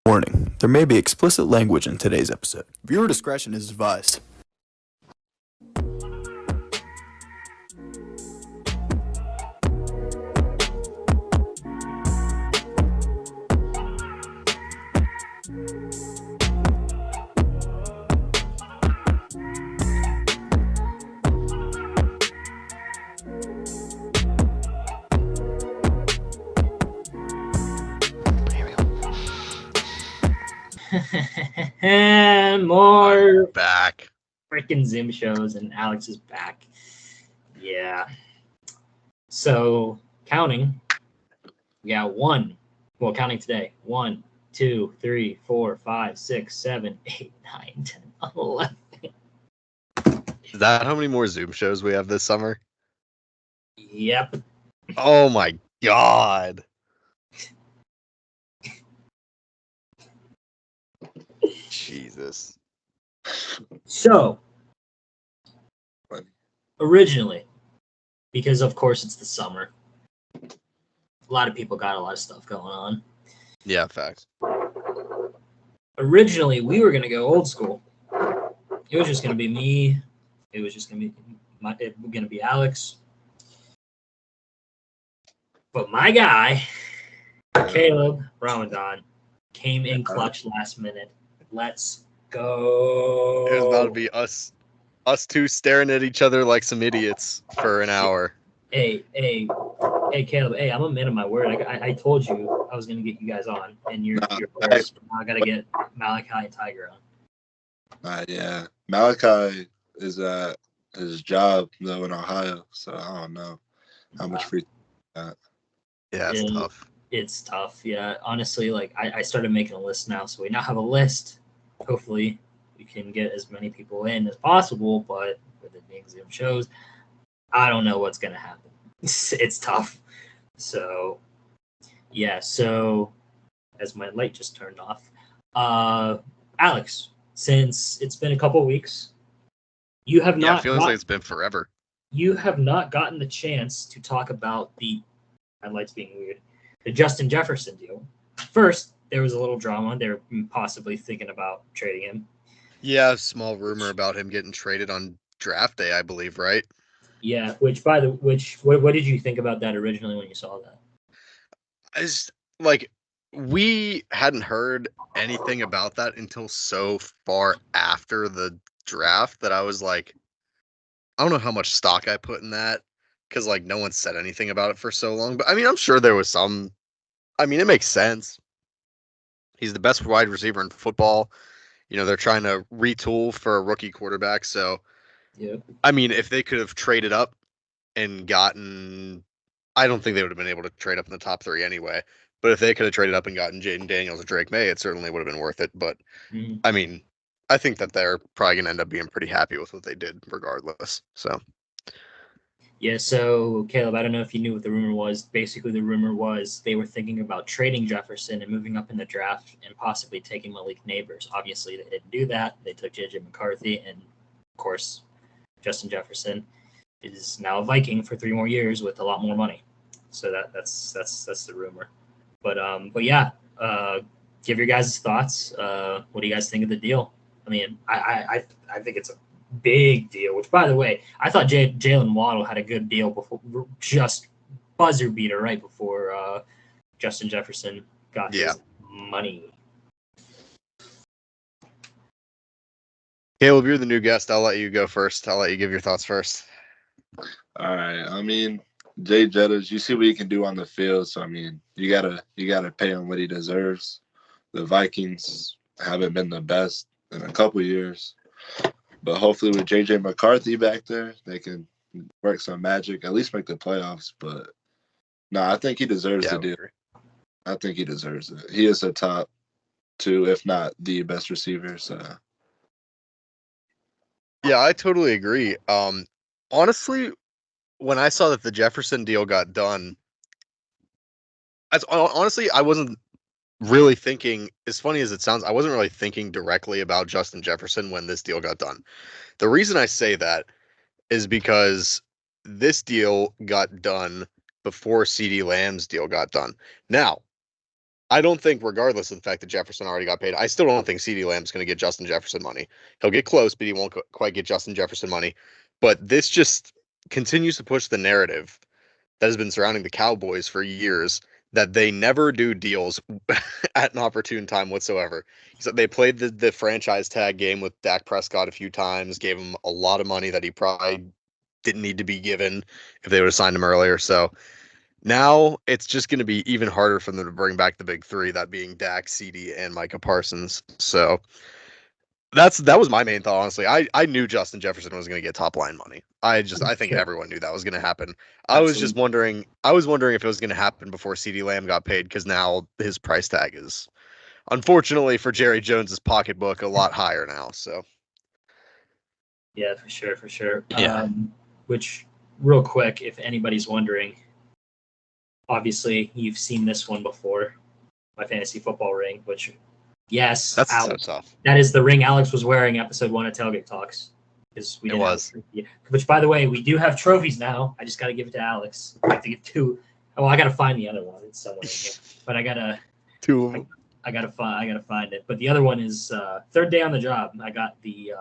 Warning, there may be explicit language in today's episode. Viewer discretion is advised. And more back. Freaking Zoom shows, and Alex is back. Yeah. So counting, we got counting today. 1, 2, 3, 4, 5, 6, 7, 8, 9, 10, 11. Is that how many more Zoom shows we have this summer? Yep. Oh my god. Jesus. So, originally, because of course it's the summer, a lot of people got a lot of stuff going on. Yeah, facts. Originally, we were going to go old school. It was just going to be me. It was just going to be Alex. But my guy, Kaleb Ramadhan, came in clutch last minute. Let's go. It was about to be us two staring at each other like some idiots for an hour. Hey, Kaleb. Hey, I'm a man of my word. I told you I was going to get you guys on, and you're first. Now I got to get Malachi and Tiger on. Yeah, Malachi is at his job though in Ohio, so I don't know how much free. Yeah, it's tough. It's tough. Yeah, honestly, like I started making a list now, so we now have a list. Hopefully, we can get as many people in as possible. But with it being Zoom shows, I don't know what's gonna happen. It's tough. So, yeah. So, as my light just turned off, Alex, since it's been a couple weeks, you have not. Yeah, it feels like it's been forever. You have not gotten the chance to talk about my light's being weird, the Justin Jefferson deal. First, there was a little drama. They were possibly thinking about trading him. Yeah, small rumor about him getting traded on draft day, I believe, right? Yeah, what did you think about that originally when you saw that? We hadn't heard anything about that until so far after the draft that I was like, I don't know how much stock I put in that because like no one said anything about it for so long. But I mean, I'm sure there was some. I mean, it makes sense. He's the best wide receiver in football. You know, they're trying to retool for a rookie quarterback. So, yeah. I mean, if they could have traded up and gotten, I don't think they would have been able to trade up in the top 3 anyway. But if they could have traded up and gotten Jaden Daniels or Drake May, it certainly would have been worth it. But I mean, I think that they're probably going to end up being pretty happy with what they did regardless. So. Yeah, so Kaleb, I don't know if you knew what the rumor was. Basically, the rumor was they were thinking about trading Jefferson and moving up in the draft and possibly taking Malik Neighbors. Obviously, they didn't do that. They took JJ McCarthy, and of course, Justin Jefferson is now a Viking for 3 more years with a lot more money. So that's the rumor. But yeah, give your guys' thoughts. What do you guys think of the deal? I mean, I think it's a big deal, which by the way, I thought Jalen Waddle had a good deal before, just buzzer beater right before Justin Jefferson got his money. Kaleb, you're the new guest. I'll let you go first. I'll let you give your thoughts first. All right. I mean, Jay Jettas, you see what he can do on the field. So I mean, you gotta pay him what he deserves. The Vikings haven't been the best in a couple years. But hopefully with J.J. McCarthy back there, they can work some magic, at least make the playoffs. But no, I think he deserves the deal. I think he deserves it. He is a top 2, if not the best receiver. So yeah, I totally agree. Honestly, when I saw that the Jefferson deal got done, I wasn't really thinking, as funny as it sounds, I wasn't really thinking directly about Justin Jefferson when this deal got done. The reason I say that is because this deal got done before CeeDee Lamb's deal got done. Now, I don't think, regardless of the fact that Jefferson already got paid, I still don't think CeeDee Lamb's going to get Justin Jefferson money. He'll get close, but he won't quite get Justin Jefferson money. But this just continues to push the narrative that has been surrounding the Cowboys for years that they never do deals at an opportune time whatsoever. So they played the franchise tag game with Dak Prescott a few times, gave him a lot of money that he probably didn't need to be given if they would have signed him earlier. So now it's just going to be even harder for them to bring back the big three, that being Dak, CD, and Micah Parsons. So that was my main thought, honestly. I knew Justin Jefferson was going to get top line money. I think everyone knew that was going to happen. I was wondering if it was going to happen before CD Lamb got paid, because now his price tag is, unfortunately for Jerry Jones's pocketbook, a lot higher now. So Yeah, for sure. Yeah. Which, real quick, if anybody's wondering, obviously you've seen this one before, my fantasy football ring, which, yes, that's Alex, so tough. that is the ring Alex was wearing episode 1 of Tailgate Talks. Because we didn't have, which, by the way, we do have trophies now. I just got to give it to Alex. I have to give 2. Well, I got to find the other one. It's somewhere in here. But I got to 2 of them. I gotta find it. But the other one is third day on the job. I got the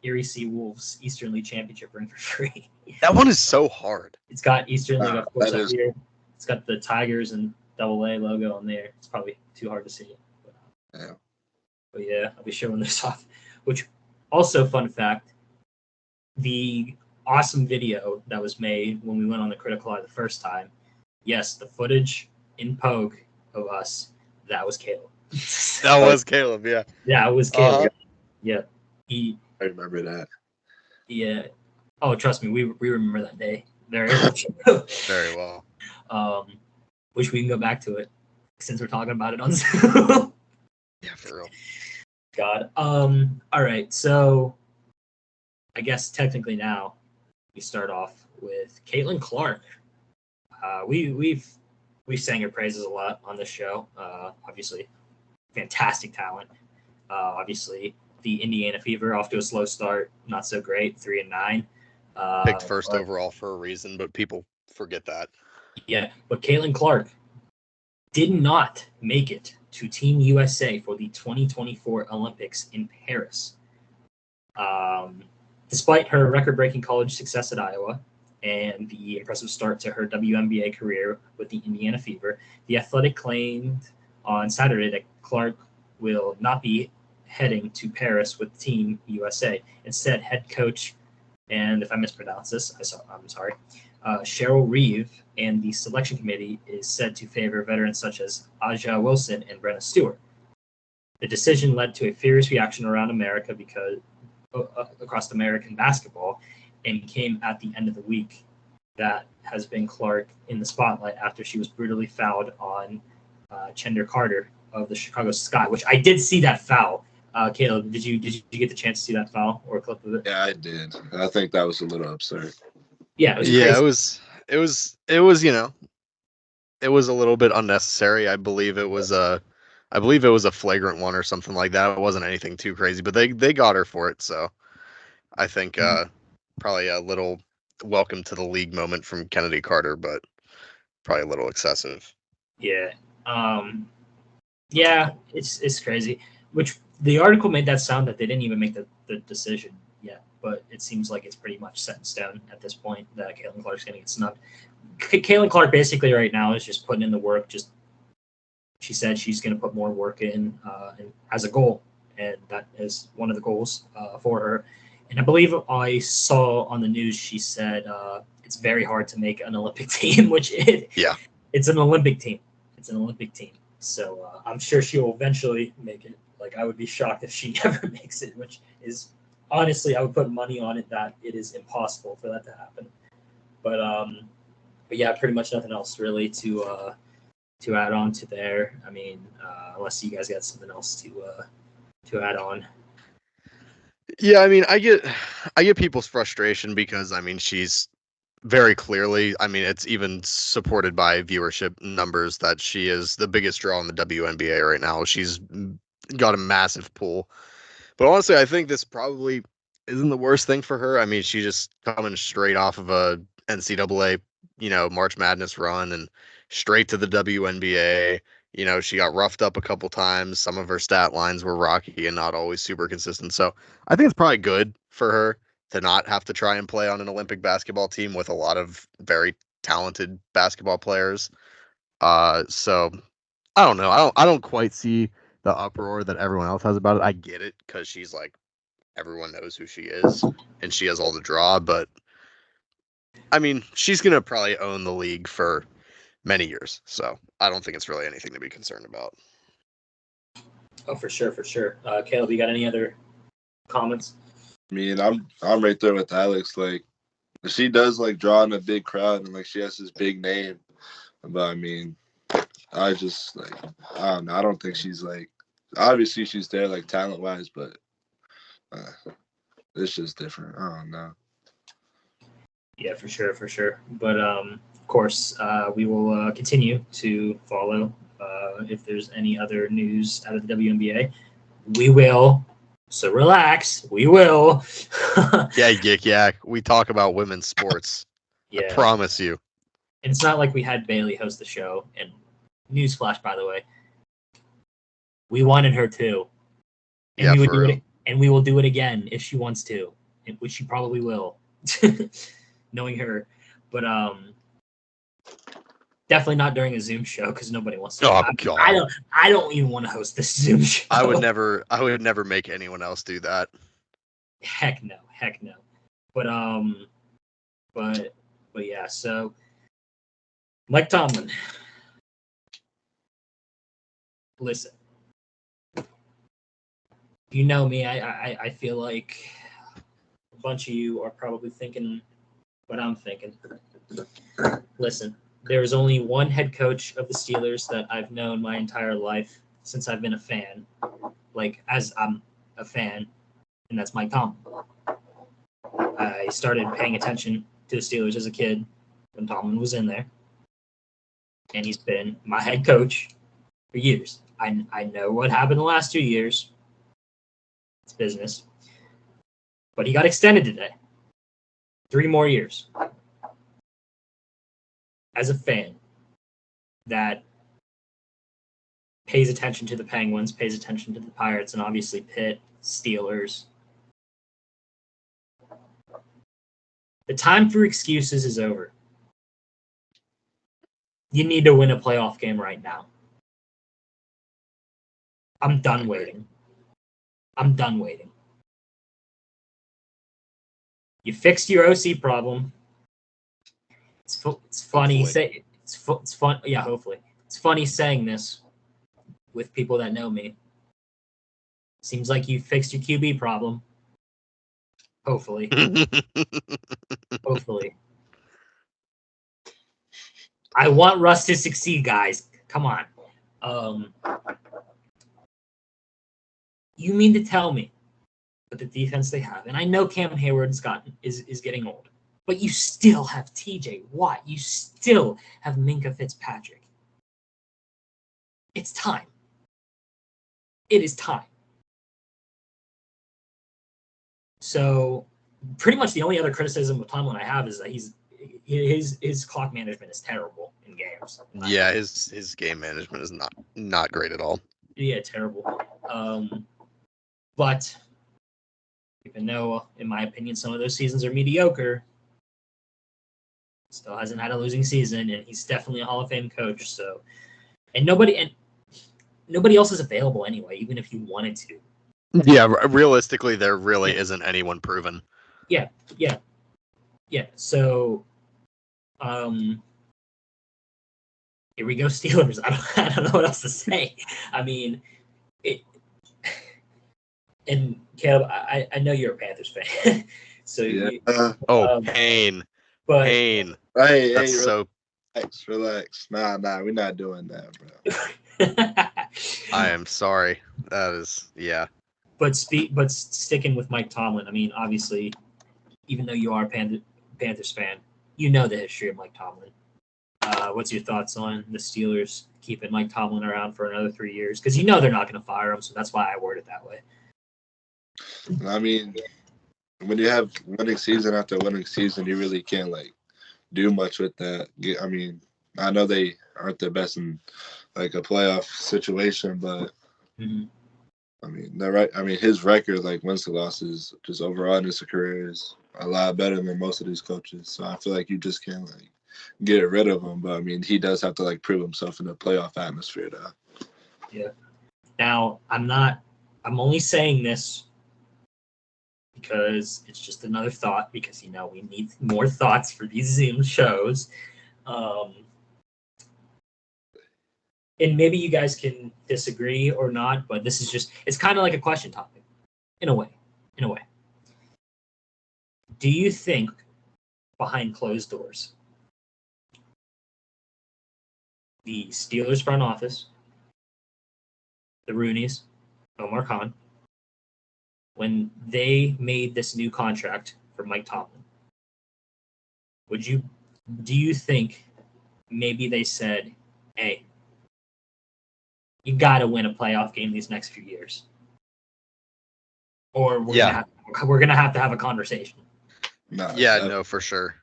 Erie Sea Wolves Eastern League Championship ring for free. That one is so hard. It's got Eastern League, of course, up is... here. It's got the Tigers and AA logo on there. It's probably too hard to see. But yeah, I'll be showing this off. Which, also, fun fact, the awesome video that was made when we went on the Critical Eye the first time, yes, the footage in Pogue of us, that was Caleb. That was Caleb, yeah. Yeah, it was Caleb. Yeah. I remember that. Yeah. Oh, trust me, we remember that day very much. Very well. Wish we can go back to it since we're talking about it on Zoom. Yeah, for real. God. All right. So I guess technically now we start off with Caitlyn Clark. We've sang her praises a lot on this show. Obviously, fantastic talent. Obviously, the Indiana Fever off to a slow start, not so great, 3-9. Picked first overall for a reason, but people forget that. Yeah, but Caitlyn Clark did not make it to Team USA for the 2024 Olympics in Paris. Despite her record-breaking college success at Iowa and the impressive start to her WNBA career with the Indiana Fever, the Athletic claimed on Saturday that Clark will not be heading to Paris with Team USA. Instead, head coach, and if I mispronounce this, I'm sorry, Cheryl Reeve and the selection committee is said to favor veterans such as Aja Wilson and Brenna Stewart. The decision led to a furious reaction around America because across American basketball, and came at the end of the week that has been Clark in the spotlight after she was brutally fouled on Chandler Carter of the Chicago Sky, which I did see that foul. Caleb, did you get the chance to see that foul or a clip of it? Yeah, I did. I think that was a little absurd. Yeah, it was yeah, crazy. it was, you know, it was a little bit unnecessary. I believe it was a flagrant one or something like that. It wasn't anything too crazy, but they got her for it. So I think probably a little welcome to the league moment from Kennedy Carter, but probably a little excessive. Yeah. Yeah, it's crazy. Which the article made that sound that they didn't even make the decision yet, but it seems like it's pretty much set in stone at this point that Caitlyn Clark's going to get snubbed. Caitlyn Clark basically right now is just putting in the work. She said she's going to put more work in and has a goal, and that is one of the goals for her. And I believe I saw on the news she said it's very hard to make an Olympic team, which it's an Olympic team. It's an Olympic team. So I'm sure she will eventually make it. Like, I would be shocked if she never makes it, which is, honestly, I would put money on it that it is impossible for that to happen. But yeah, pretty much nothing else really to add on to there. I mean, unless you guys got something else to add on. Yeah, I mean, I get people's frustration because, I mean, she's very clearly, I mean, it's even supported by viewership numbers that she is the biggest draw in the WNBA right now. She's got a massive pool. But honestly, I think this probably isn't the worst thing for her. I mean, she's just coming straight off of a NCAA, March Madness run and straight to the WNBA. You know, she got roughed up a couple times. Some of her stat lines were rocky and not always super consistent. So I think it's probably good for her to not have to try and play on an Olympic basketball team with a lot of very talented basketball players. So I don't know. I don't quite see the uproar that everyone else has about it. I get it because she's like, everyone knows who she is and she has all the draw. But I mean, she's gonna probably own the league for many years. So I don't think it's really anything to be concerned about. Oh, for sure, for sure. Caleb, you got any other comments? I mean, I'm right there with Alex. Like, she does like draw in a big crowd, and like she has this big name. But I mean, I just like I don't know. I don't think she's like obviously she's there like talent wise, but it's just different. I don't know. Yeah, for sure, for sure. But of course, we will continue to follow. If there's any other news out of the WNBA, we will. So relax, we will. Yeah, Yik Yak. We talk about women's sports. Yeah. I promise you. And it's not like we had Bailey host the show. And newsflash, by the way, we wanted her to. And Yeah, we would for do real. it, and we will do it again if she wants to, which she probably will, knowing her. But definitely not during a Zoom show because nobody wants to. Oh, God. I don't even want to host this Zoom show. I would never make anyone else do that. Heck no. But yeah. So Mike Tomlin, listen. You know me. I feel like a bunch of you are probably thinking what I'm thinking. Listen, there is only one head coach of the Steelers that I've known my entire life since I've been a fan. Like, as I'm a fan, and that's Mike Tomlin. I started paying attention to the Steelers as a kid when Tomlin was in there. And he's been my head coach for years. I know what happened the last 2 years. It's business. But he got extended today. 3 more years. As a fan that pays attention to the Penguins, pays attention to the Pirates, and obviously Pitt, Steelers. The time for excuses is over. You need to win a playoff game right now. I'm done waiting. You fixed your OC problem. It's funny. It's fun. Yeah, hopefully. It's funny saying this with people that know me. Seems like you fixed your QB problem. Hopefully. Hopefully. I want Russ to succeed, guys. Come on. You mean to tell me with the defense they have, and I know Cam Hayward's is getting old, but you still have TJ Watt. You still have Minka Fitzpatrick. It's time. It is time. So pretty much the only other criticism of Tomlin I have is that his clock management is terrible in games. Yeah, his game management is not great at all. Yeah, terrible. But even though, in my opinion, some of those seasons are mediocre, still hasn't had a losing season, and he's definitely a Hall of Fame coach. So, and nobody else is available anyway, even if you wanted to. Yeah, realistically, there really isn't anyone proven. Yeah. So, here we go, Steelers. I don't know what else to say. I mean, and Caleb, I know you're a Panthers fan, so yeah. Pain. But Pain. Hey, That's so. Relax. Nah, we're not doing that, bro. I am sorry. That is, yeah. But sticking with Mike Tomlin, I mean, obviously, even though you are a Panthers fan, you know the history of Mike Tomlin. What's your thoughts on the Steelers keeping Mike Tomlin around for another 3 years? Because you know they're not going to fire him, so that's why I worded it that way. I mean, when you have winning season after winning season, you really can't like do much with that. I mean, I know they aren't the best in like a playoff situation, but Mhm. I mean, his record, like wins to losses, just overall in his career is a lot better than most of these coaches. So I feel like you just can't like get rid of him. But I mean, he does have to like prove himself in the playoff atmosphere, though. Yeah. Now, I'm only saying this because it's just another thought, because, we need more thoughts for these Zoom shows. And maybe you guys can disagree or not, but this is just, it's kind of like a question topic in a way. Do you think behind closed doors, the Steelers front office, the Rooneys, Omar Khan, when they made this new contract for Mike Tomlin, do you think maybe they said, hey, you got to win a playoff game these next few years, or we're gonna have to have a conversation? No, for sure.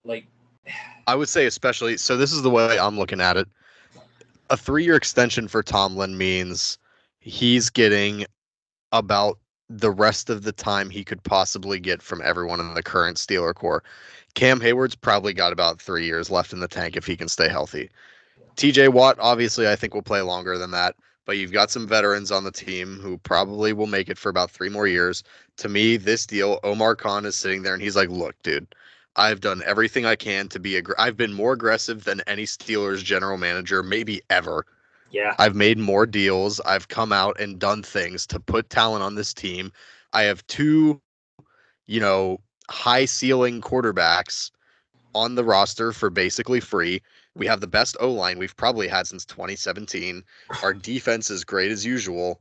Like, I would say especially, so this is the way I'm looking at it. A 3-year extension for Tomlin means he's getting about the rest of the time he could possibly get from everyone in the current Steeler core. Cam Hayward's probably got about 3 years left in the tank if he can stay healthy. TJ Watt, obviously, I think will play longer than that, but you've got some veterans on the team who probably will make it for about 3 more years. To me, this deal, Omar Khan is sitting there and he's like, look, dude, I've done everything I can to be I've been more aggressive than any Steelers general manager, maybe ever. yeah, I've made more deals. I've come out and done things to put talent on this team. I have 2, high ceiling quarterbacks on the roster for basically free. We have the best O-line we've probably had since 2017. Our defense is great as usual.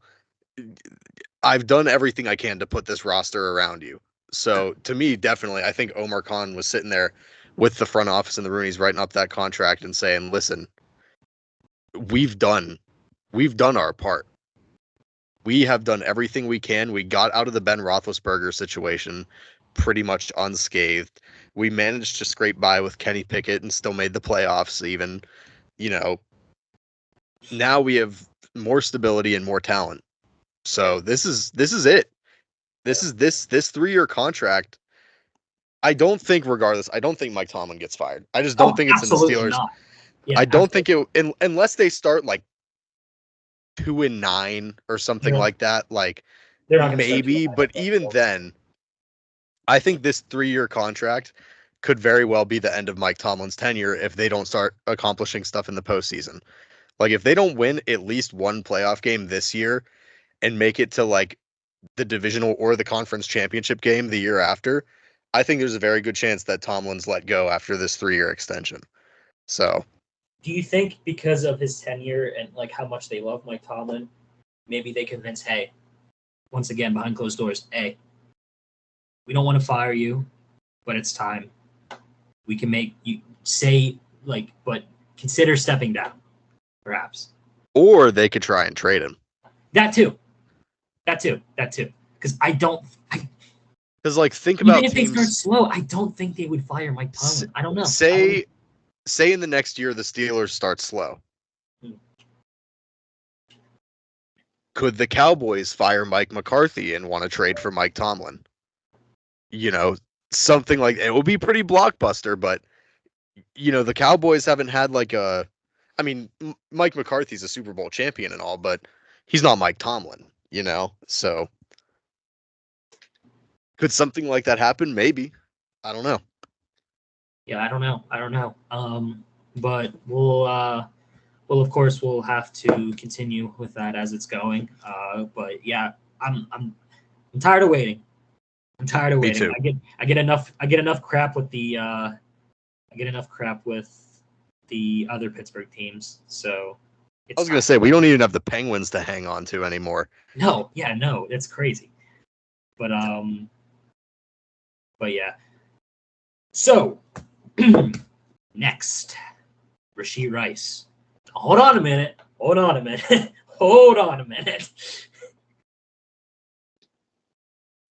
I've done everything I can to put this roster around you. So to me, definitely, I think Omar Khan was sitting there with the front office and the Rooneys writing up that contract and saying, listen, we've done our part. We have done everything we can. We got out of the Ben Roethlisberger situation pretty much unscathed. We managed to scrape by with Kenny Pickett and still made the playoffs even. Now we have more stability and more talent. So this is it. This 3-year contract. I don't think Mike Tomlin gets fired. I just don't think it's in the absolutely Steelers. not. Yeah, I don't think unless they start like 2-9 or something like that, like they're not gonna maybe, but even then, I think this 3-year contract could very well be the end of Mike Tomlin's tenure if they don't start accomplishing stuff in the postseason. Like if they don't win at least one playoff game this year and make it to like the divisional or the conference championship game the year after, I think there's a very good chance that Tomlin's let go after this 3-year extension. So, do you think because of his tenure and like how much they love Mike Tomlin, maybe they convince, hey, once again behind closed doors, hey, we don't want to fire you, but it's time. We can make you say like, but consider stepping down, perhaps. or they could try and trade him. That too. Because Because like think about even if teams, they start slow, I don't think they would fire Mike Tomlin. I don't know. Say in the next year the Steelers start slow. Could the Cowboys fire Mike McCarthy and want to trade for Mike Tomlin? Something like it would be pretty blockbuster, but the Cowboys haven't had like Mike McCarthy's a Super Bowl champion and all, but he's not Mike Tomlin, so could something like that happen? Maybe. I don't know. Yeah, I don't know. But we'll of course we'll have to continue with that as it's going. But yeah, I'm tired of waiting. I'm tired of waiting. Me too. I get enough crap with the other Pittsburgh teams. So I was gonna say we don't even have the Penguins to hang on to anymore. No, it's crazy. But yeah. So next, Rashee Rice. Hold on a minute.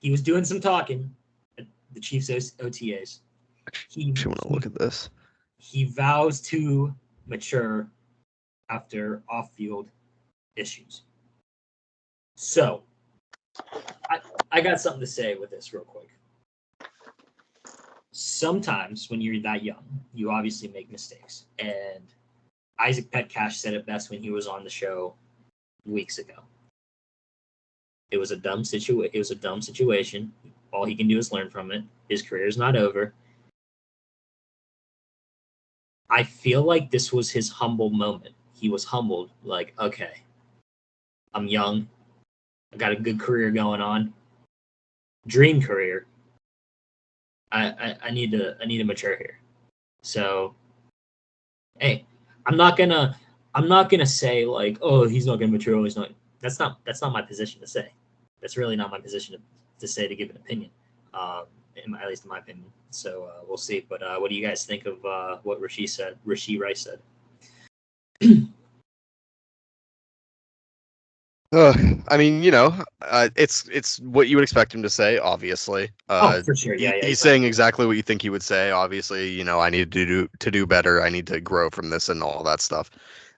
He was doing some talking at the Chiefs OTAs. You want to look at this? He vows to mature after off-field issues. So, I got something to say with this real quick. Sometimes when you're that young, you obviously make mistakes. And Isaac Petcash said it best when he was on the show weeks ago. It was a dumb situation. All he can do is learn from it. His career is not over. I feel like this was his humble moment. He was humbled, like, okay, I'm young. I got a good career going on. Dream career. I need to mature here. So, hey, I'm not gonna say like, oh, he's not gonna mature. He's not. That's not my position to say. That's really not my position to say, to give an opinion. At least in my opinion. So we'll see. But what do you guys think of what Rashee Rice said? I mean, it's what you would expect him to say, obviously. For sure. Yeah, he's saying exactly what you think he would say. Obviously, I need to do better. I need to grow from this and all that stuff.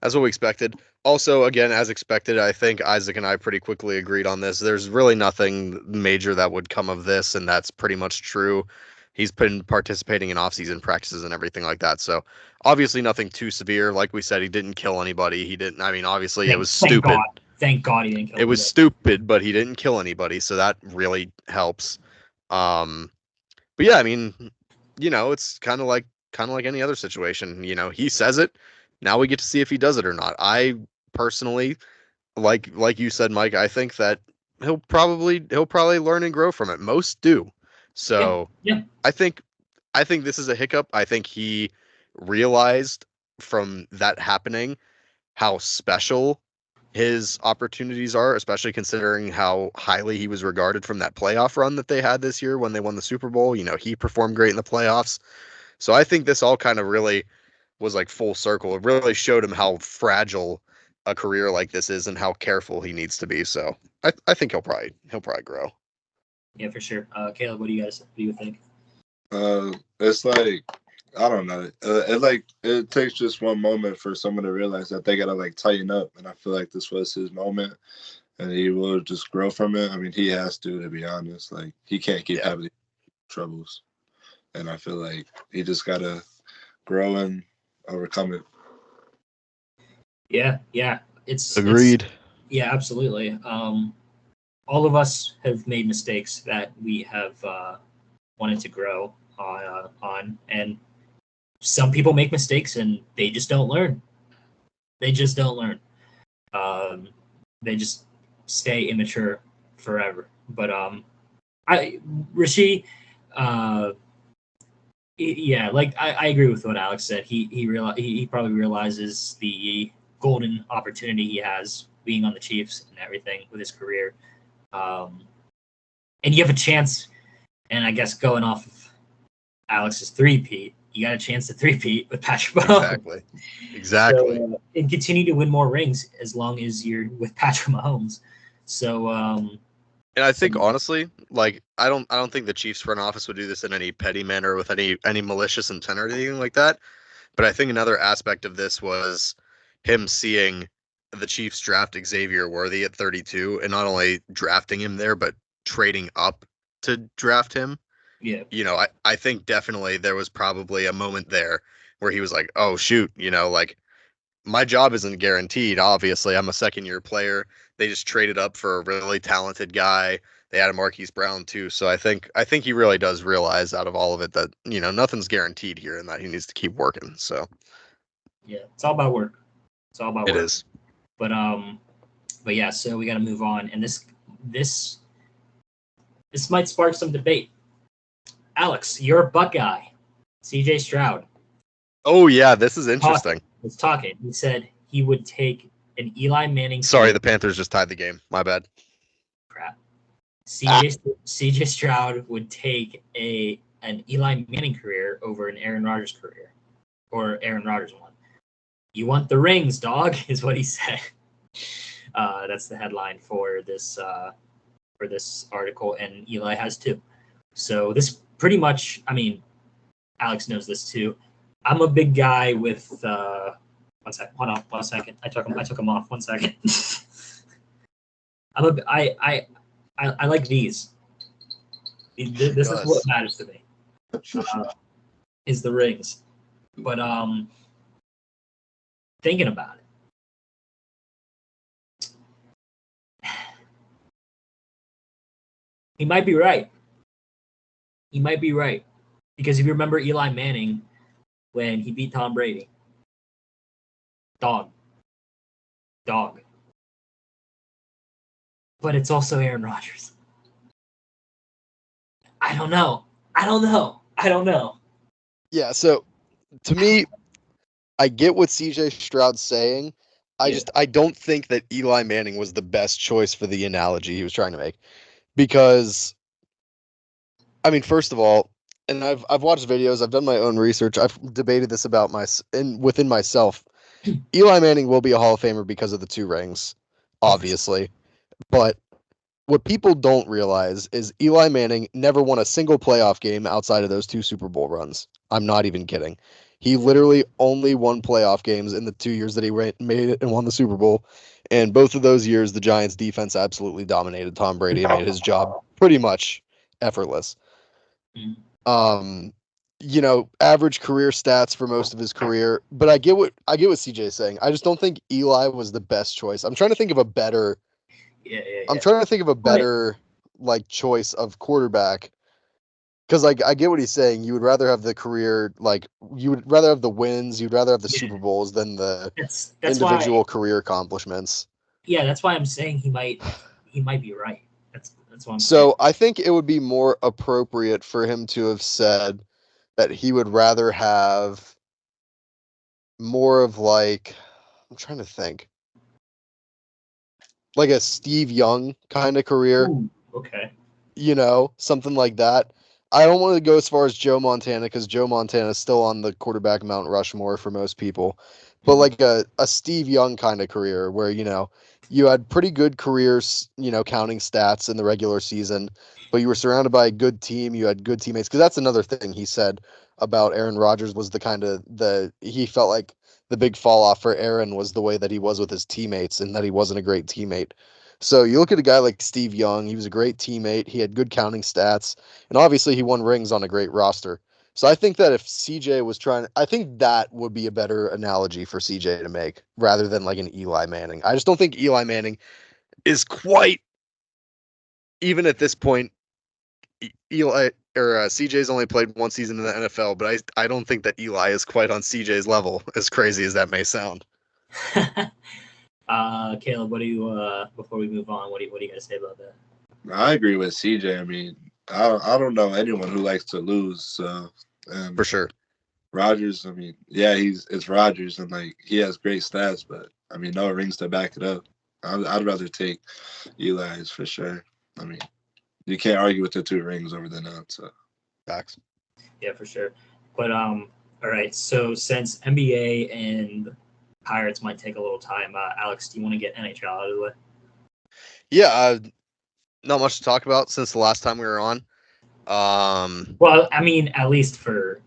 That's what we expected. Also, again, as expected, I think Isaac and I pretty quickly agreed on this. There's really nothing major that would come of this, and that's pretty much true. He's been participating in off-season practices and everything like that. So obviously nothing too severe. Like we said, he didn't kill anybody. He didn't. I mean, obviously it was stupid. Thank God he didn't kill anybody. It was stupid, but he didn't kill anybody, so that really helps. But yeah, I mean, it's kind of like any other situation. He says it. Now we get to see if he does it or not. I personally, like you said, Mike, I think that he'll probably learn and grow from it. Most do. So yeah. I think this is a hiccup. I think he realized from that happening how special his opportunities are, especially considering how highly he was regarded from that playoff run that they had this year when they won the Super Bowl. He performed great in the playoffs. So I think this all kind of really was like full circle. It really showed him how fragile a career like this is and how careful he needs to be. So I think he'll probably grow. Yeah, for sure. Caleb, what do you think? It's like, I don't know. It takes just one moment for someone to realize that they gotta tighten up, and I feel like this was his moment, and he will just grow from it. I mean, he has to be honest. He can't keep having these troubles, and I feel like he just gotta grow and overcome it. Yeah, it's agreed. Yeah, absolutely. All of us have made mistakes that we have wanted to grow on, and some people make mistakes and they just don't learn. They just stay immature forever. But Rashee, yeah, I agree with what Alex said. He probably realizes the golden opportunity he has being on the Chiefs and everything with his career. And you have a chance, and I guess going off of Alex's three-peat, you got a chance to three-peat with Patrick Mahomes. Exactly. So, and continue to win more rings as long as you're with Patrick Mahomes. So, and I think honestly, I don't think the Chiefs front office would do this in any petty manner with any malicious intent or anything like that. But I think another aspect of this was him seeing the Chiefs draft Xavier Worthy at 32, and not only drafting him there, but trading up to draft him. Yeah. I think definitely there was probably a moment there where he was like, oh, shoot, my job isn't guaranteed. Obviously, I'm a second-year player. They just traded up for a really talented guy. They had a Marquise Brown too. So I think he really does realize out of all of it that, nothing's guaranteed here and that he needs to keep working. So yeah, it's all about work. It's all about work. It is. But yeah, so we got to move on, and this might spark some debate. Alex, you're a Buckeye. CJ Stroud. Oh yeah, this is interesting. Was talking. He said he would take an Eli Manning. Sorry, the Panthers just tied the game. My bad. Crap. CJ Stroud would take an Eli Manning career over an Aaron Rodgers career, or Aaron Rodgers one. You want the rings, dog, is what he said. That's the headline for this article, and Eli has two. So this pretty much, I mean, Alex knows this too. I'm a big guy with One sec. Hold on. 1 second. I took him off. 1 second. I like these. This is what matters to me. Is the rings, but thinking about it, he might be right. He might be right because if you remember Eli Manning when he beat Tom Brady, dog. But it's also Aaron Rodgers. I don't know. Yeah, so to me, I get what CJ Stroud's saying. I don't think that Eli Manning was the best choice for the analogy he was trying to make. Because I mean, first of all, and I've watched videos, I've done my own research, I've debated this about within myself. Eli Manning will be a Hall of Famer because of the 2 rings, obviously. But what people don't realize is Eli Manning never won a single playoff game outside of those 2 Super Bowl runs. I'm not even kidding. He literally only won playoff games in the 2 years that he made it and won the Super Bowl. And both of those years, the Giants defense absolutely dominated Tom Brady and made his job pretty much effortless. Average career stats for most of his career, but I get what CJ is saying. I just don't think Eli was the best choice. I'm trying to think of a better like choice of quarterback, because like I get what he's saying. You would rather have the career, like you would rather have the wins, you'd rather have the Super Bowls than the that's individual why, career accomplishments. Yeah, that's why I'm saying he might be right. That's what I'm saying. So I think it would be more appropriate for him to have said that he would rather have more of like, I'm trying to think, like a Steve Young kind of career. Ooh, okay. Something like that. I don't want to go as far as Joe Montana because Joe Montana is still on the quarterback Mount Rushmore for most people. But like a Steve Young kind of career where, you had pretty good careers, counting stats in the regular season, but you were surrounded by a good team. You had good teammates. Because that's another thing he said about Aaron Rodgers was he felt like the big fall off for Aaron was the way that he was with his teammates and that he wasn't a great teammate. So you look at a guy like Steve Young, he was a great teammate. He had good counting stats, and obviously he won rings on a great roster. So I think that if CJ was I think that would be a better analogy for CJ to make rather than like an Eli Manning. I just don't think Eli Manning is quite, even at this point, Eli or CJ's only played 1 season in the NFL, but I don't think that Eli is quite on CJ's level, as crazy as that may sound. Kaleb, what do you before we move on, what do you guys say about that? I agree with CJ. I mean, I don't know anyone who likes to lose. So For sure. Rodgers, I mean, yeah, it's Rodgers and like he has great stats, but I mean, no rings to back it up. I'd rather take Eli's for sure. I mean, you can't argue with the 2 rings over the none. So Facts. Yeah, for sure. But all right. So since NBA and Pirates might take a little time, Alex, do you want to get NHL out of the way? Yeah, not much to talk about since the last time we were on. Well, I mean, at least for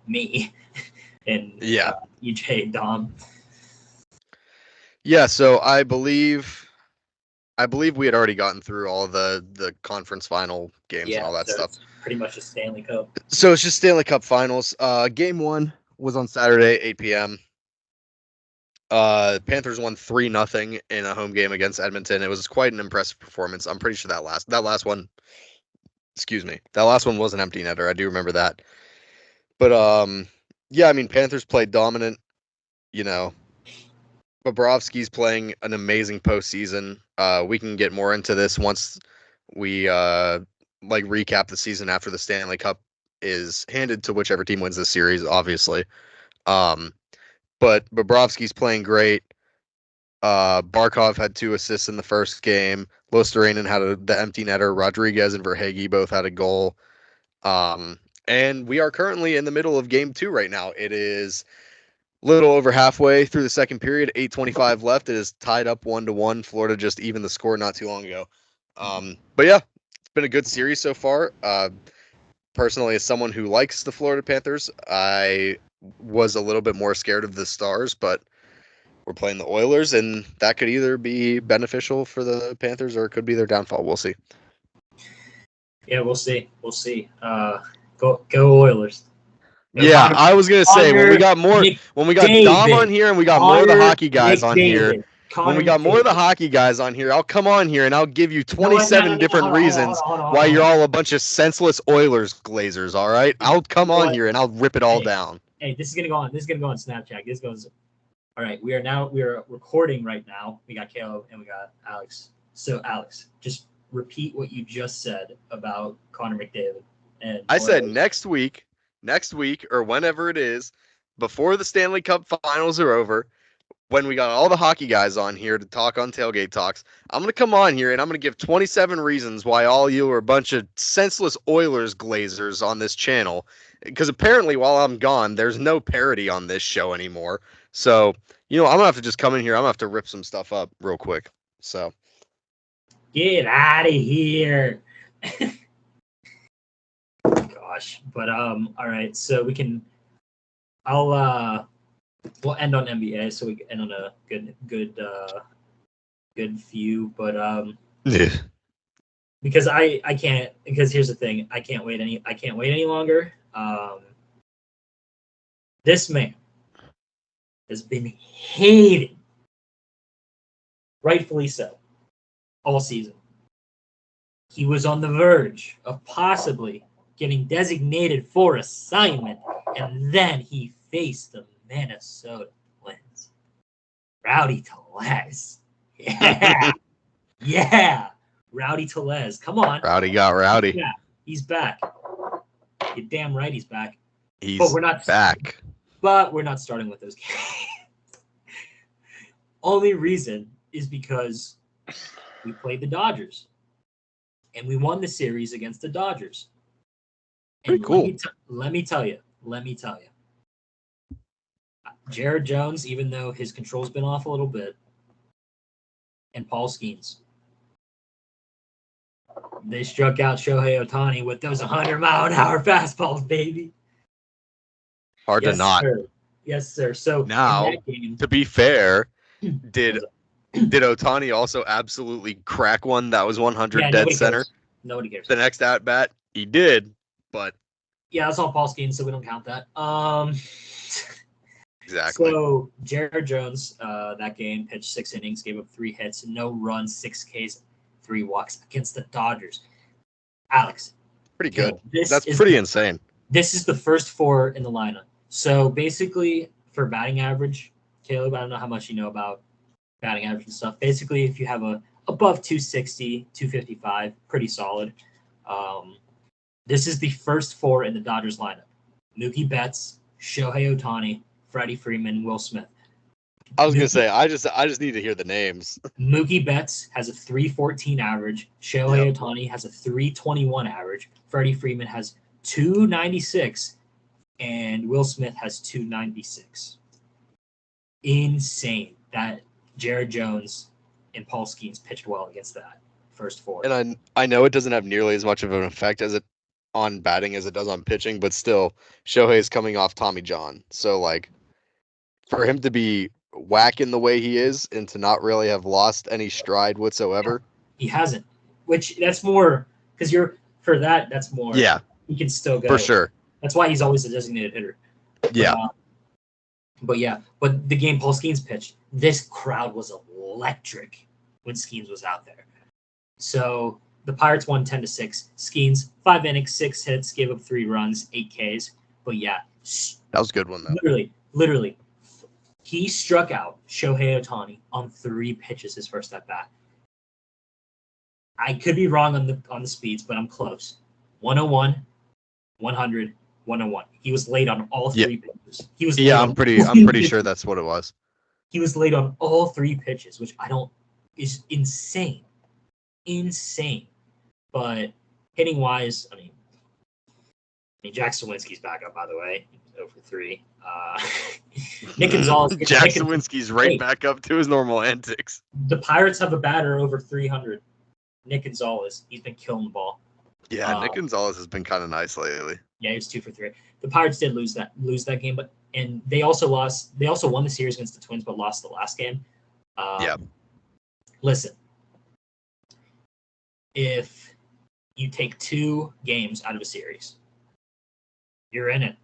me and EJ, Dom. Yeah, so I believe we had already gotten through all the conference final games and all that stuff. It's pretty much a Stanley Cup. So it's just Stanley Cup finals. Game 1 was on Saturday, 8 p.m. Panthers won 3-0 in a home game against Edmonton. It was quite an impressive performance. I'm pretty sure that last one, that last one was an empty netter. I do remember that. But yeah, I mean, Panthers played dominant. Bobrovsky's playing an amazing postseason. We can get more into this once we recap the season after the Stanley Cup is handed to whichever team wins this series, obviously. But Bobrovsky's playing great. Barkov had 2 assists in the first game. Losterainen had the empty netter. Rodriguez and Verhaeghe both had a goal. And we are currently in the middle of game 2 right now. It is little over halfway through the second period, 8:25 left. It is tied up 1-1. Florida just evened the score not too long ago. But yeah, it's been a good series so far. Personally, as someone who likes the Florida Panthers, I was a little bit more scared of the Stars, but we're playing the Oilers, and that could either be beneficial for the Panthers or it could be their downfall. We'll see. Yeah, we'll see. We'll see. Go Oilers. Go Yeah, Connor- I was gonna say when we got Dom on here and we got more of the hockey guys on here. When we got more of the hockey guys on here, I'll come on here and I'll give you 27 different reasons why you're all a bunch of senseless Oilers glazers. All right, I'll come on here and I'll rip it all down. Hey, this is gonna go on. This is gonna go on Snapchat. This goes. All right, we are recording right now. We got Caleb and we got Alex. So Alex, just repeat what you just said about Connor McDavid. And I said next week or whenever it is, before the Stanley Cup Finals are over, when we got all the hockey guys on here to talk on Tailgate Talks, I'm going to come on here and I'm going to give 27 reasons why all you are a bunch of senseless Oilers glazers on this channel. Because apparently while I'm gone, there's no parody on this show anymore. So, I'm going to have to just come in here. I'm going to have to rip some stuff up real quick. So. Get out of here. Gosh. But, all right. So we'll end on NBA so we can end on a good view. But, because I can't, because here's the thing. I can't wait any longer. This man has been hated, rightfully so, all season. He was on the verge of possibly getting designated for assignment, and then he faced the Minnesota Twins. Rowdy Tellez. Yeah. Yeah. Rowdy Tellez. Come on. Rowdy got rowdy. Yeah, he's back. You're damn right he's back. He's back. But we're not starting with those games. Only reason is because we played the Dodgers. And we won the series against the Dodgers. And pretty cool. Let me tell you. Jared Jones, even though his control's been off a little bit, and Paul Skeens, they struck out Shohei Ohtani with those 100-mile-an-hour fastballs, baby. Hard to not. Sir. Yes, sir. So now, to be fair, did Ohtani also absolutely crack one that was 100 dead center? Nobody cares. The next at bat, he did, but yeah, that's all Paul Skeens, so we don't count that. Exactly. So Jared Jones, that game pitched 6 innings, gave up 3 hits, no runs, 6 Ks, 3 walks against the Dodgers. Alex, pretty good. That's pretty insane. This is the first 4 in the lineup. So basically, for batting average, Caleb, I don't know how much you know about batting average and stuff. Basically, if you have a above 260, 255, pretty solid. This is the first 4 in the Dodgers lineup: Mookie Betts, Shohei Ohtani, Freddie Freeman, Will Smith. I was gonna say, I just need to hear the names. Mookie Betts has a 314 average. Shohei Ohtani has a 321 average. Freddie Freeman has 296, and Will Smith has 296. Insane that Jared Jones and Paul Skeens pitched well against that first 4. And I know it doesn't have nearly as much of an effect as it on batting as it does on pitching, but still, Shohei is coming off Tommy John. So, like, for him to be whacking the way he is and to not really have lost any stride whatsoever. He hasn't, which that's more because that's more. Yeah. He can still go. For sure. That's why he's always a designated hitter. Yeah. But the game Paul Skeens pitched, this crowd was electric when Skeens was out there. So the Pirates won 10-6. Skeens, 5 innings, 6 hits, gave up 3 runs, 8 Ks. But yeah. That was a good one, though. Literally. He struck out Shohei Ohtani on 3 pitches his first at bat. I could be wrong on the speeds, but I'm close. 101, 100, 101. He was late on all 3 pitches. He was I'm pretty sure that's what it was. He was late on all 3 pitches, which is insane. Insane. But hitting wise, I mean Jack Sawinski's back up, by the way. 0-for-3. Nick Gonzalez. Jack Sawinski's back up to his normal antics. The Pirates have a batter over 300. Nick Gonzalez. He's been killing the ball. Yeah, Nick Gonzalez has been kind of nice lately. Yeah, he was 2-for-3. The Pirates did lose that game, but and they also lost. They also won the series against the Twins, but lost the last game. Yeah. Listen, if you take 2 games out of a series, you're in it.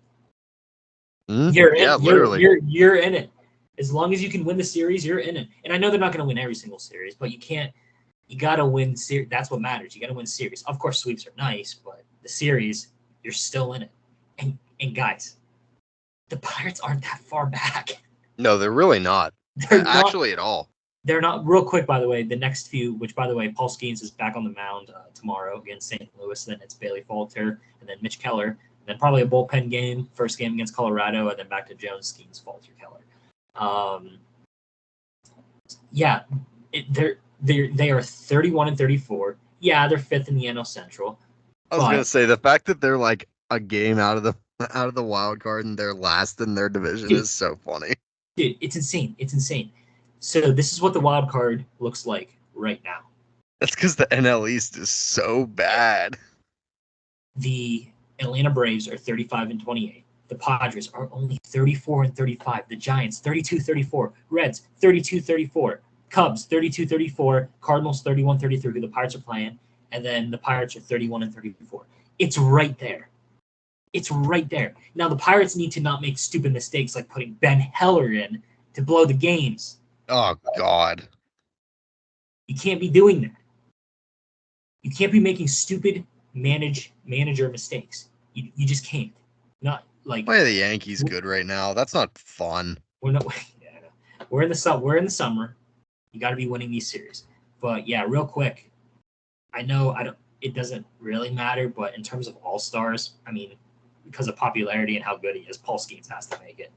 You're in, Yeah, literally. You're in it. As long as you can win the series, you're in it. And I know they're not going to win every single series, but you can't. You got to win series. That's what matters. You got to win series. Of course, sweeps are nice, but the series, you're still in it. And guys, the Pirates aren't that far back. No, they're really not. They're Actually, at all. They're not. Real quick, by the way, the next few, which, by the way, Paul Skeens is back on the mound tomorrow against St. Louis. Then it's Bailey Falter, and then Mitch Keller, and then probably a bullpen game, first game against Colorado, and then back to Jones, Skeens, Falter, Keller. They are 31 and 34. Yeah, they're 5th in the NL Central. I was gonna say the fact that they're like a game out of the wild card and they're last in their division is so funny. Dude, it's insane. It's insane. So this is what the wild card looks like right now. That's because the NL East is so bad. The Atlanta Braves are 35 and 28. The Padres are only 34 and 35. The Giants 32-34. Reds 32-34. Cubs 32-34. Cardinals 31-33. Who the Pirates are playing, and then the Pirates are 31 and 34. It's right there. It's right there. Now the Pirates need to not make stupid mistakes like putting Ben Heller in to blow the games. Oh God. You can't be doing that. You can't be making stupid manager mistakes. You just can't. Not like Why are the Yankees good right now? That's not fun. we're not. Yeah, we're in the summer. You got to be winning these series. But yeah, real quick. I know it doesn't really matter, but in terms of all-stars, I mean, because of popularity and how good he is, Paul Skeens has to make it.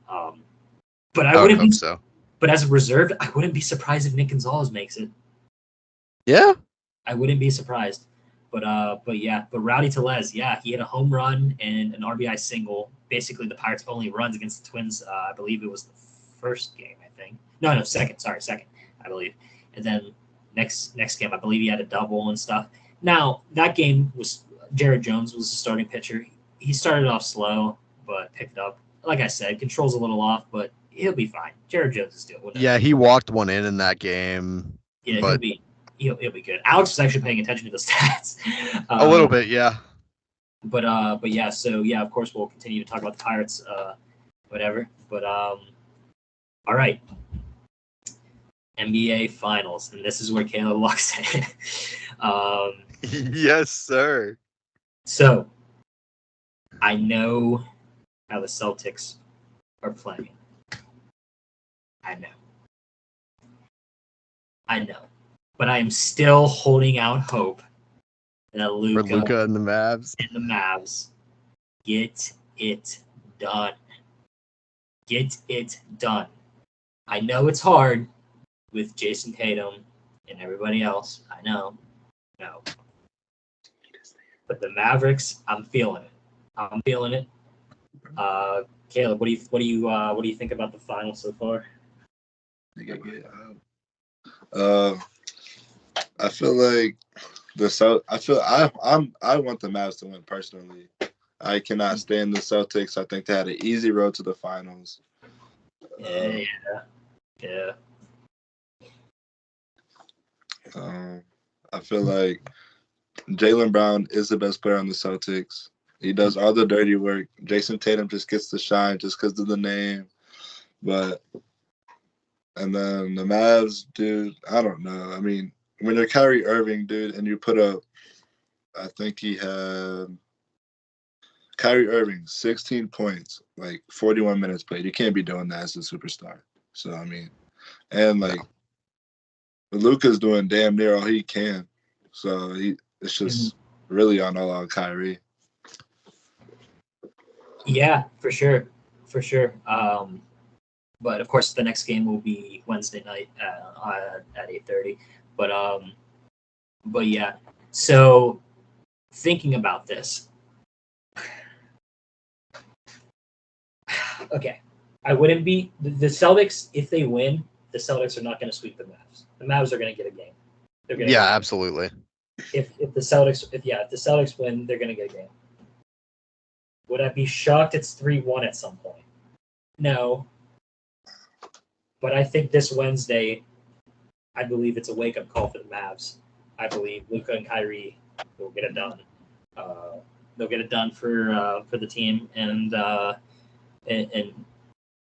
But I wouldn't be so. But as a reserve, I wouldn't be surprised if Nick Gonzalez makes it. Yeah. I wouldn't be surprised. But Rowdy Tellez, yeah, he hit a home run and an RBI single. Basically, the Pirates' only runs against the Twins. I believe it was the first game. I think second. Sorry, second. I believe, and then next game, I believe he had a double and stuff. Now that game was Jared Jones was the starting pitcher. He started off slow, but picked up. Like I said, control's a little off, but he'll be fine. Jared Jones is doing. Yeah, he walked one in that game. Yeah, but he'll be good. Alex was actually paying attention to the stats. A little bit, yeah. But yeah, so yeah, of course we'll continue to talk about the Pirates, whatever. But all right. NBA Finals, and this is where Kaleb walks in. Yes, sir. So I know how the Celtics are playing. I know. But I am still holding out hope that Luka and the Mavs. Get it done. Get it done. I know it's hard with Jason Tatum and everybody else. I know. No. But the Mavericks, I'm feeling it. Kaleb, what do you think about the final so far? I feel like I want the Mavs to win personally. I cannot stand the Celtics. I think they had an easy road to the finals. Yeah. I feel like Jaylen Brown is the best player on the Celtics. He does all the dirty work. Jason Tatum just gets to shine just because of the name. And then the Mavs, dude, I don't know. I mean, when you're Kyrie Irving, dude, and you put up, I think he had Kyrie Irving, 16 points, like 41 minutes played. You can't be doing that as a superstar. So, I mean, and like Luka's doing damn near all he can. So it's just really on all on Kyrie. Yeah, for sure. But of course, the next game will be Wednesday night at 8:30. But yeah. So thinking about this, okay, I wouldn't be the Celtics if they win. The Celtics are not going to sweep the Mavs. The Mavs are going to get a game. Yeah, absolutely. If the Celtics win, they're going to get a game. Would I be shocked it's 3-1 at some point? No. But I think this Wednesday, I believe it's a wake-up call for the Mavs. I believe Luka and Kyrie will get it done. They'll get it done for the team, and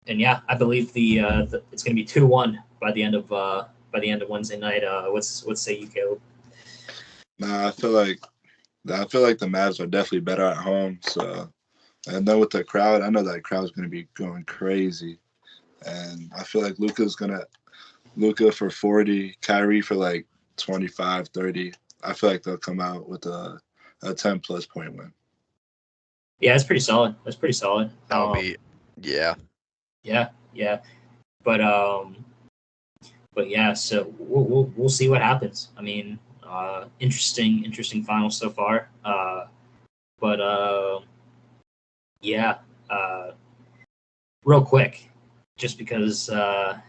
yeah, I believe it's going to be 2-1 by the end of Wednesday night. What say you, Caleb? Nah, I feel like the Mavs are definitely better at home. So, and then with the crowd, I know that crowd's going to be going crazy, and I feel like Luka for 40, Kyrie for like 25, 30. I feel like they'll come out with a 10+ point win. Yeah, that's pretty solid. That would be, yeah. Yeah. But yeah, so we'll see what happens. I mean, interesting finals so far. Yeah. Real quick, just because I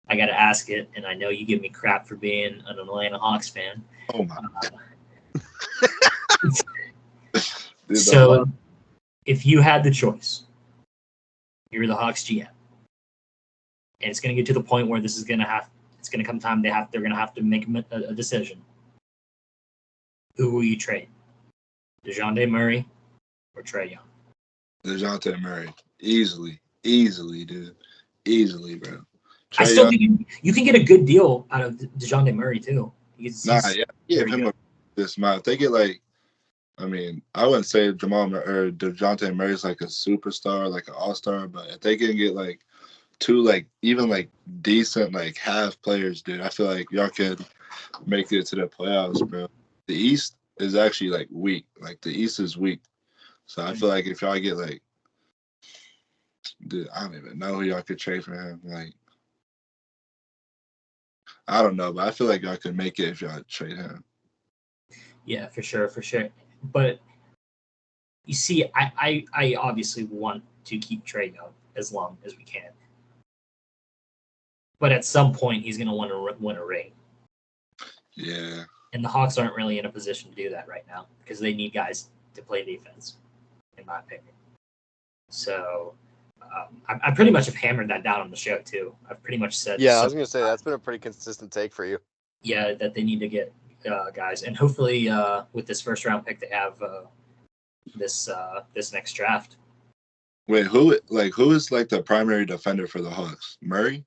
gotta ask it, and I know you give me crap for being an Atlanta Hawks fan. Oh my! Dude, So, if you had the choice, you're the Hawks GM, and it's going to get to the point where it's going to come time they're going to have to make a decision. Who will you trade? DeJounte Murray or Trae Young? DeJounte Murray, easily, dude, easily, bro. I still think you can get a good deal out of DeJounte Murray too. Give him this amount. If they get like, I mean, I wouldn't say DeJounte Murray's like a superstar, like an all-star, but if they can get like two, like even like decent like half players, dude, I feel like y'all could make it to the playoffs, bro. The East is actually like weak. Like the East is weak. So I feel like if y'all get like, dude, I don't even know who y'all could trade for him. Like, I don't know, but I feel like y'all could make it if y'all trade him. Yeah, for sure. But you see, I obviously want to keep Trae Young as long as we can. But at some point, he's going to want to win a ring. Yeah. And the Hawks aren't really in a position to do that right now because they need guys to play defense, in my opinion. So I pretty much have hammered that down on the show, too. I've pretty much said... Yeah, I was going to say, that's been a pretty consistent take for you. Yeah, that they need to get guys. And hopefully with this first-round pick, they have this next draft. Wait, who is like the primary defender for the Hawks? Murray?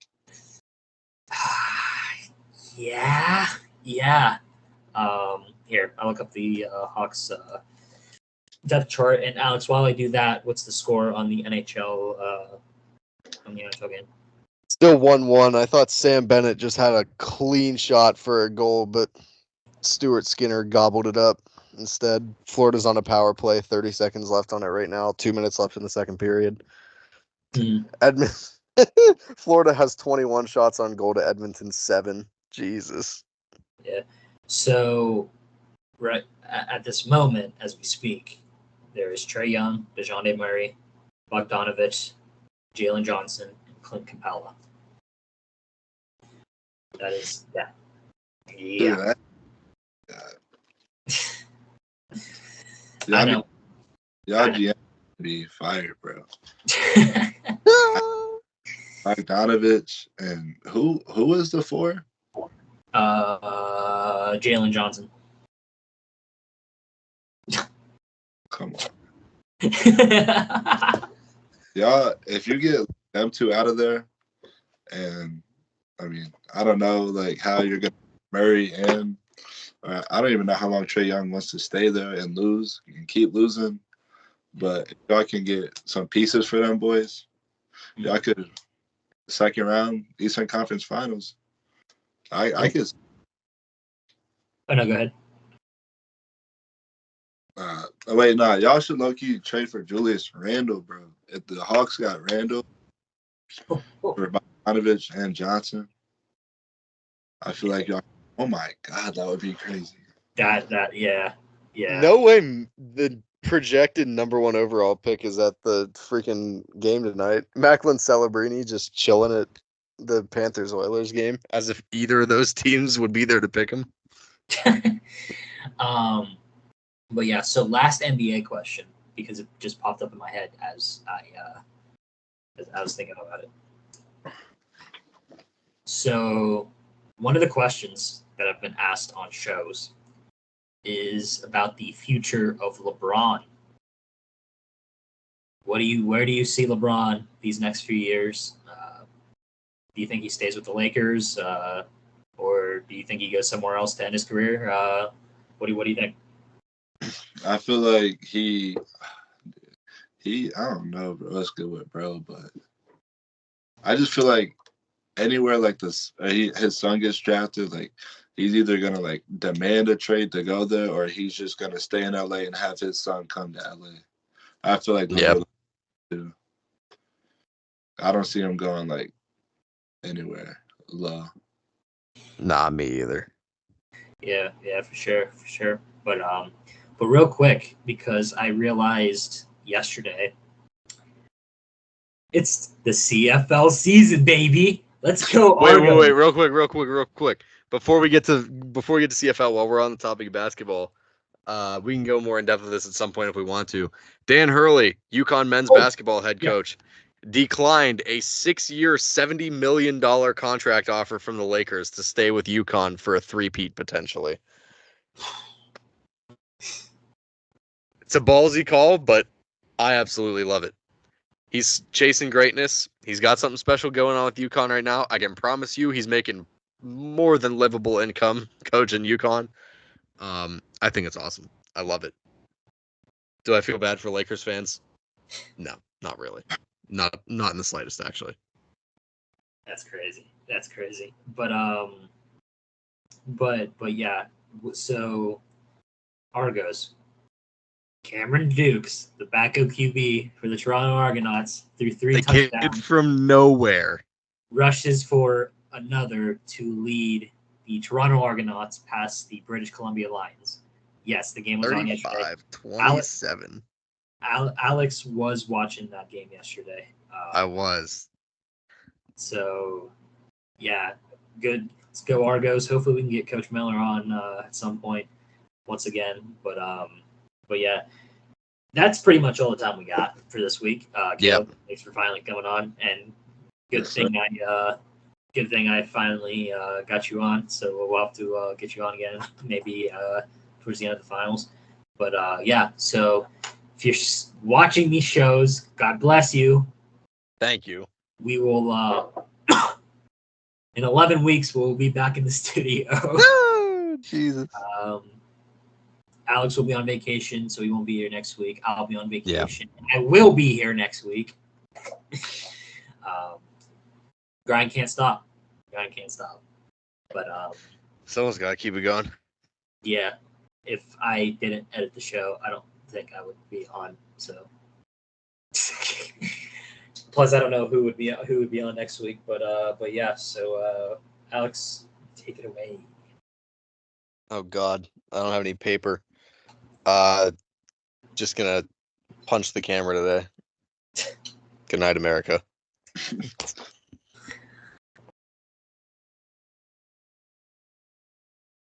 Yeah. Here, I'll look up the Hawks depth chart. And Alex, while I do that, what's the score on the NHL game? Still 1-1. I thought Sam Bennett just had a clean shot for a goal, but Stuart Skinner gobbled it up instead. Florida's on a power play. 30 seconds left on it right now. 2 minutes left in the second period. Florida has 21 shots on goal to Edmonton's 7. Jesus. Yeah. So, right at this moment, as we speak, there is Trae Young, DeJounte Murray, Bogdanovich, Jalen Johnson, and Clint Capella. That is that. Yeah. I know. Y'all GM be fired, bro. Bogdanovich and who is the 4? Jalen Johnson. Come on. Y'all, if you get them two out of there, and I mean, I don't know like how you're gonna Murray and I don't even know how long Trae Young wants to stay there and lose and keep losing. But if y'all can get some pieces for them boys, y'all could second round Eastern Conference Finals. I could. Oh no, go ahead. Wait, nah, y'all should low-key trade for Julius Randle, bro. If the Hawks got Randle for Bogdanovich and Johnson, I feel like y'all. Oh my God, that would be crazy. Yeah. No way. The projected number 1 overall pick is at the freaking game tonight. Macklin Celebrini just chilling at the Panthers-Oilers game, as if either of those teams would be there to pick him. But yeah, so last NBA question. because it just popped up in my head as I was thinking about it. So one of the questions that have been asked on shows is about the future of LeBron. Where do you see LeBron these next few years? Do you think he stays with the Lakers, or do you think he goes somewhere else to end his career? What do you think? I feel like he I don't know, bro. Let's go with bro, but I just feel like anywhere like this, his son gets drafted, like he's either gonna like demand a trade to go there, or he's just gonna stay in LA and have his son come to LA. I feel like I don't see him going like anywhere low. Nah, me either. Yeah, for sure. But real quick, because I realized yesterday it's the CFL season, baby. Let's go. Argos. Wait, real quick. Before we get to CFL, while we're on the topic of basketball, we can go more in depth with this at some point if we want to. Dan Hurley, UConn men's basketball head coach, declined a 6-year, $70 million contract offer from the Lakers to stay with UConn for a three-peat potentially. It's a ballsy call, but I absolutely love it. He's chasing greatness. He's got something special going on with UConn right now. I can promise you he's making more than livable income coaching UConn. I think it's awesome. I love it. Do I feel bad for Lakers fans? No, not really. Not in the slightest, actually. That's crazy. But yeah. So Argos, Cameron Dukes, the backup QB for the Toronto Argonauts, threw 3 touchdowns. Kid from nowhere Rushes for another to lead the Toronto Argonauts past the British Columbia Lions. Yes, the game was on yesterday. 35-27. Alex was watching that game yesterday. I was. So, yeah, good. Let's go Argos. Hopefully we can get Coach Miller on at some point once again. But yeah, that's pretty much all the time we got for this week. Caleb, thanks for finally coming on, and good thing I finally got you on. So we'll have to get you on again, maybe towards the end of the finals. But yeah, so if you're watching these shows, God bless you. Thank you. We will in 11 weeks we'll be back in the studio. Oh, Jesus. Alex will be on vacation, so he won't be here next week. I'll be on vacation. I will be here next week. Grind can't stop. But Someone's got to keep it going. yeah, if I didn't edit the show, I don't think I would be on. So, plus I don't know who would be on next week. But yeah. So Alex, take it away. Oh God, I don't have any paper. Just gonna punch the camera today. Good night, America.